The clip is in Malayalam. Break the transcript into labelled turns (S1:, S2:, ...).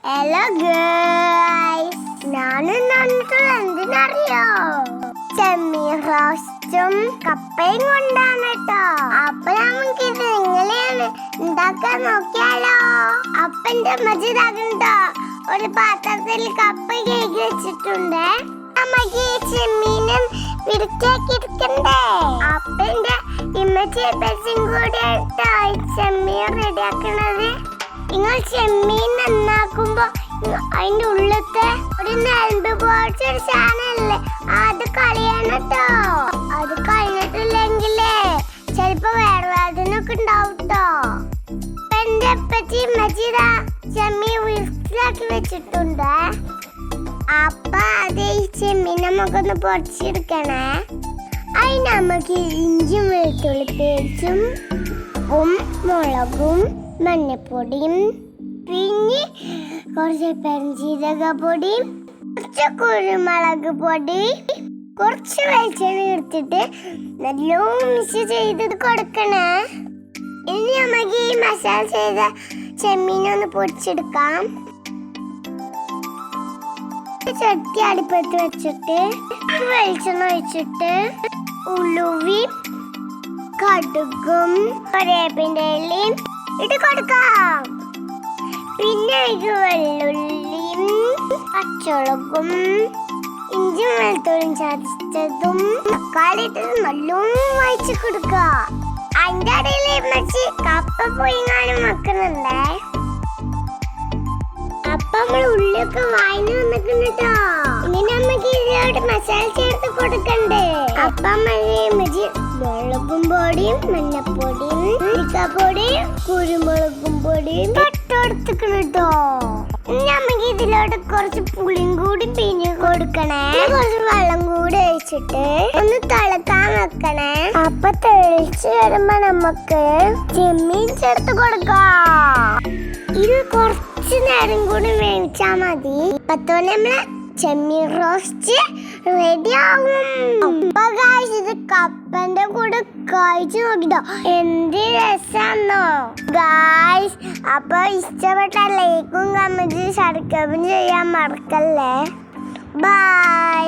S1: ഹലോ ഗൈസ്, ഞാനും നന്നിട്ടുള്ള എന്തിനറിയോ? ചെമ്മീൻ റോസ്റ്റും കപ്പയും കൊണ്ടാണ് കേട്ടോ. അപ്പൊ നമുക്ക് ഇത് എങ്ങനെയാണ് ഉണ്ടാക്കാൻ നോക്കിയാലോ? അപ്പന്റെ മജിതാകണ്ടോ ഒരു പാത്രത്തിൽ കപ്പ കേക്ക് വെച്ചിട്ടുണ്ട്. നമുക്ക് ഈ ചെമ്മീനും വിരിച്ചാക്കിയിരിക്കണ്ടേ. അപ്പന്റെ ഇമ്മച്ചും കൂടെ കേട്ടോ ചെമ്മീൻ റെഡിയാക്കണത്. നിങ്ങൾ ചെമ്മീൻ നന്നാക്കുമ്പോ അതിന്റെ ഉള്ളത്തെ ഒരു നെൽമ്പ് പോലത്തെ ഒരു സാധനല്ലേ, അത് കളയണം കേട്ടോ. അത് കഴിഞ്ഞിട്ടില്ലെങ്കിലേ ചിലപ്പോ വേദനൊക്കെ ഉണ്ടാവും കേട്ടോ. എന്റെ അപ്പച്ചി മജിതാ ചെമ്മീൻ വിരിച്ചാക്കി വെച്ചിട്ടുണ്ട്. അപ്പൊ അത് ഈ ചെമ്മീൻ നമുക്കൊന്ന് പൊടിച്ചെടുക്കണേ. അതിന് നമുക്ക് ഇഞ്ചും വെളുത്തുള്ളി പേസ്റ്റും ഉപ്പും മുളകും മഞ്ഞപ്പൊടിയും പിന്നെ കുറച്ച് പെരുംജീരക പൊടിയും കുറച്ച് കുരുമുളക് പൊടി കുറച്ച് വെളിച്ചെണ്ണ എടുത്തിട്ട് നല്ലോണം മിക്സ് ചെയ്ത് കൊടുക്കണേ. ഇനി നമുക്ക് ഈ മസാല ചെയ്ത ചെമ്മീനൊന്ന് പൊടിച്ചെടുക്കാം. ചട്ടി അടുപ്പത്ത് വെച്ചിട്ട് വെളിച്ചെണ്ണ ഒഴിച്ചിട്ട് ഉലുവി കടുകും കറിവേപ്പിന്റെ ഇലയും ഇട്ട് കൊടുക്കാം. പിന്നെ വെള്ളുള്ളിയും പച്ചമുളകും ഇഞ്ചും വെളുത്തുള്ളിയും ചതച്ചതും തക്കാളി ഇട്ടത് നല്ലോണം വഴിച്ചു കൊടുക്കുക. അതിന്റെ ഇടയിൽ മച്ചി കപ്പ പൊയിങ്ങാനും വെക്കുന്നുണ്ടേ. അപ്പൊ നമ്മൾ ഉള്ളിയൊക്കെ വായിന് വന്നിട്ടുണ്ടോ. ഇനി നമുക്ക് ഇതിലോട്ട് മസാല ചേർത്ത് കൊടുക്കണ്ടേ. അപ്പൊ മജി മുളകും പൊടിയും മഞ്ഞപ്പൊടിയും പൊടിയും കുരുമുളകും പൊടിയും തൊട്ടെടുത്തിട്ടോ. നമുക്ക് ഇതിലോട്ട് കുറച്ച് പുളിയും കൂടി പിഴിഞ്ഞ് കൊടുക്കണേ. കുറച്ച് വെള്ളം കൂടി ഒഴിച്ചിട്ട് ഒന്ന് തിളക്കാൻ വെക്കണേ. അപ്പൊ തെളിച്ച് വരുമ്പോ നമുക്ക് ചെമ്മീൻ ചേർത്ത് കൊടുക്കാം. ഇത് കുറച്ച് നേരം കൂടി വേവിച്ചാ മതി. ഇപ്പത്തോടെ നമ്മളെ ചെമ്മീൻ റോസ്റ്റ് റെഡി ആവും. അപ്പൊ ഗായ്സ്, ഇത് കപ്പന്റെ കൂടെ കഴിച്ചു നോക്കിട്ടോ, എന്ത് രസാന്നോ ഗായ്സ്. അപ്പൊ ഇഷ്ടപ്പെട്ട ലൈക്കും കമന്റും സബ്സ്ക്രൈബും ചെയ്യാൻ മറക്കല്ലേ. ബൈ.